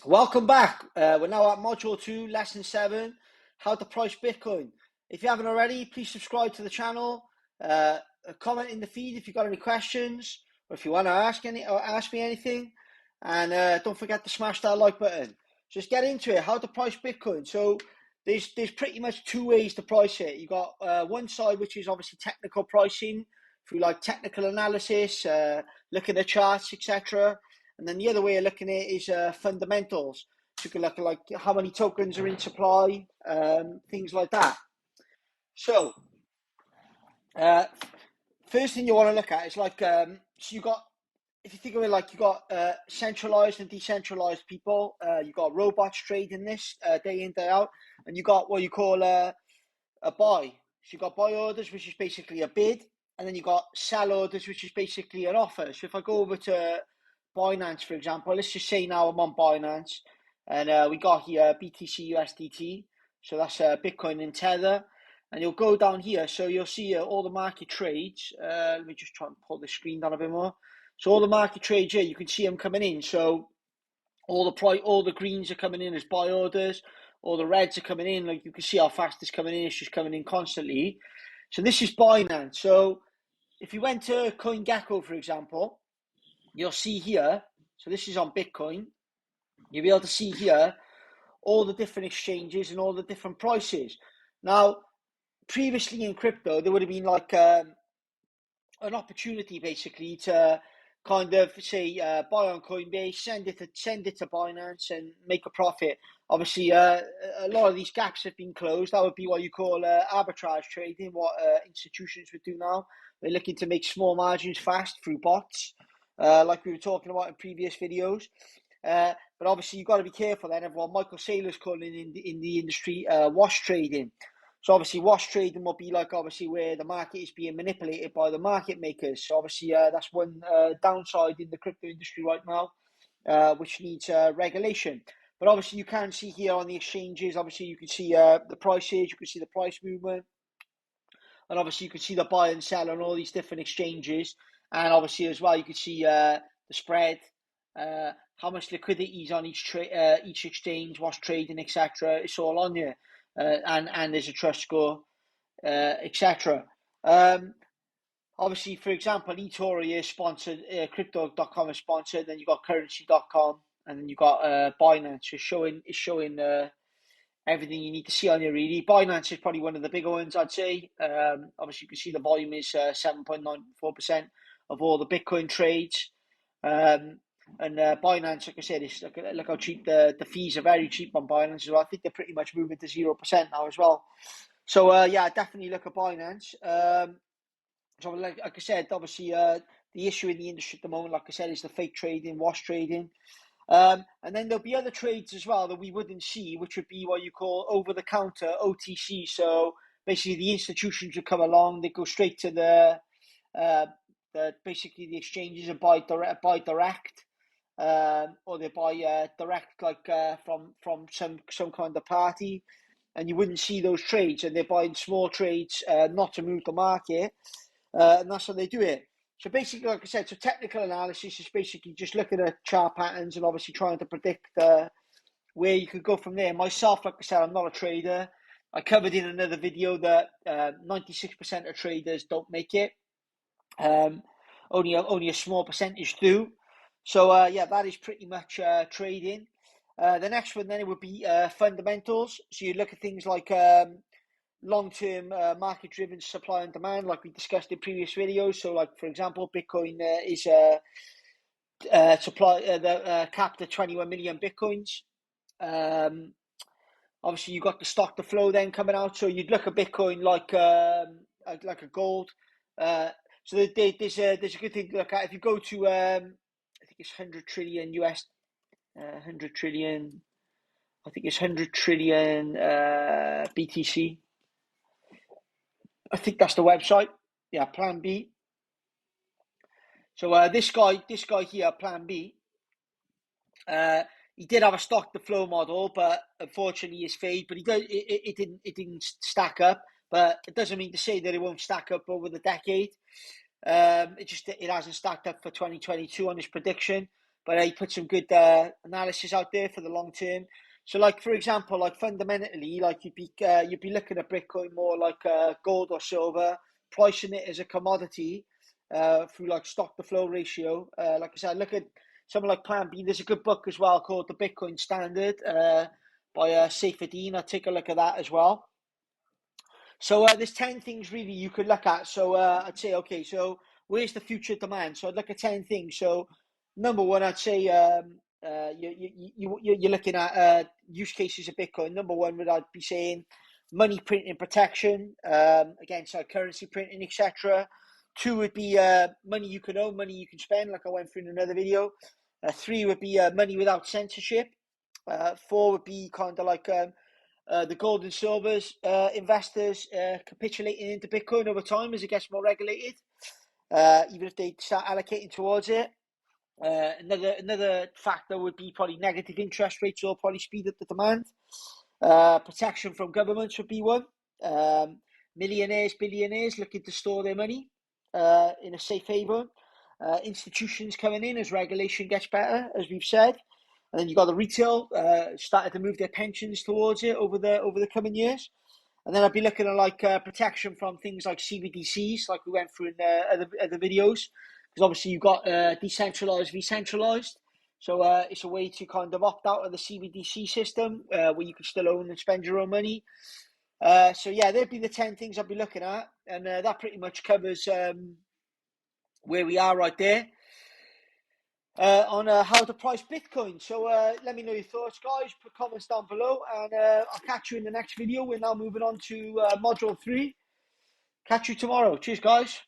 Welcome back. We're now at Module 2, Lesson 7, How to Price Bitcoin. If you haven't already, please subscribe to the channel. Comment in the feed if you've got any questions, or if you want to ask me anything. And don't forget to smash that like button. Just get into it. How to price Bitcoin. So there's pretty much two ways to price it. You got one side, which is obviously technical pricing through like technical analysis, look at the charts, etc. And then the other way of looking at it is fundamentals. So you can look at like how many tokens are in supply, things like that. So first thing you want to look at is like, so you got, if you think of it like you got centralized and decentralized people, you got robots trading this day in, day out, and you got what you call a buy. So you got buy orders, which is basically a bid, and then you got sell orders, which is basically an offer. So if I go over to Binance, for example, let's just say now I'm on Binance, and we got here BTC USDT, so that's Bitcoin and Tether, and you'll go down here, so you'll see all the market trades. Let me just try and pull the screen down a bit more. So all the market trades here, you can see them coming in. So all the greens are coming in as buy orders. All the reds are coming in. Like you can see how fast it's coming in. It's just coming in constantly. So this is Binance. So if you went to CoinGecko, for example, you'll see here. So this is on Bitcoin. You'll be able to see here all the different exchanges and all the different prices. Now, previously in crypto, there would have been like an opportunity basically to kind of say buy on Coinbase, send it to Binance and make a profit. Obviously, a lot of these gaps have been closed. That would be what you call arbitrage trading. What institutions would do now? They're looking to make small margins fast through bots, like we were talking about in previous videos. But obviously, you've got to be careful then of what Michael Saylor's calling in the industry wash trading. So obviously wash trading will be like obviously where the market is being manipulated by the market makers. So obviously that's one downside in the crypto industry right now, which needs regulation. But obviously you can see here on the exchanges, obviously you can see the prices, you can see the price movement, and obviously you can see the buy and sell on all these different exchanges. And obviously as well you can see the spread, how much liquidity is on each exchange, what's trading, etc. It's all on here. And there's a trust score, etc. Obviously, for example, eToro is sponsored, Crypto.com is sponsored, then you've got Currency.com, and then you've got Binance. It's showing everything you need to see on here, really. Binance is probably one of the bigger ones, I'd say. Obviously, you can see the volume is 7.94% of all the Bitcoin trades. And Binance, like I said, is look how cheap the fees are. Very cheap on Binance as well. I think they're pretty much moving to 0% now as well. So yeah, definitely look at Binance. So like I said, obviously the issue in the industry at the moment, like I said, is the fake trading, wash trading. And then there'll be other trades as well that we wouldn't see, which would be what you call over-the-counter OTC. So basically, the institutions would come along, they go straight to basically the exchanges and buy direct, or they buy direct like from some kind of party, and you wouldn't see those trades, and they're buying small trades not to move the market, and that's how they do it. So basically, like I said, so technical analysis is basically just looking at chart patterns and obviously trying to predict where you could go from there. Myself, like I said, I'm not a trader. I covered in another video that 96% of traders don't make it. Only a small percentage do. So yeah, that is pretty much trading. The next one then it would be fundamentals. So you look at things like long-term market-driven supply and demand, like we discussed in previous videos. So, like for example, Bitcoin is capped at 21 million Bitcoins. Obviously, you got the stock to flow then coming out. So you'd look at Bitcoin like a gold. So there's a good thing to look at. If you go to I think it's 100 trillion US, 100 trillion. I think it's 100 trillion BTC. I think that's the website. Yeah, Plan B. So this guy here, Plan B, he did have a stock to flow model, but unfortunately it's failed. But it didn't stack up. But it doesn't mean to say that it won't stack up over the decade. It hasn't stacked up for 2022 on his prediction. but he put some good analysis out there for the long term. So, like for example, like fundamentally, like you'd be looking at Bitcoin more like gold or silver, pricing it as a commodity through like stock to flow ratio. Like I said, look at someone like Plan B. There's a good book as well called The Bitcoin Standard by Saifedean. I'll take a look at that as well. So there's 10 things really you could look at. So I'd say, okay, so where's the future demand? So I'd look at 10 things. So number one, I'd say you're looking at use cases of Bitcoin. Number one would I'd be saying money printing protection, against currency printing, etc. Two would be money you can own, money you can spend, like I went through in another video. Three would be money without censorship. Four would be kind of like the gold and silvers investors capitulating into Bitcoin over time as it gets more regulated, even if they start allocating towards it. Another factor would be probably negative interest rates will probably speed up the demand. Protection from governments would be one. Millionaires, billionaires looking to store their money in a safe haven. Institutions coming in as regulation gets better, as we've said. And then you've got the retail started to move their pensions towards it over the coming years. And then I'd be looking at like protection from things like CBDCs, like we went through in other videos, because obviously you've got decentralized, decentralized. So it's a way to kind of opt out of the CBDC system where you can still own and spend your own money. So yeah, there'd be the 10 things I'd be looking at, and that pretty much covers where we are right there. On how to price Bitcoin. So let me know your thoughts, guys. Put comments down below, and I'll catch you in the next video. We're now moving on to module 3. Catch you tomorrow. Cheers, guys.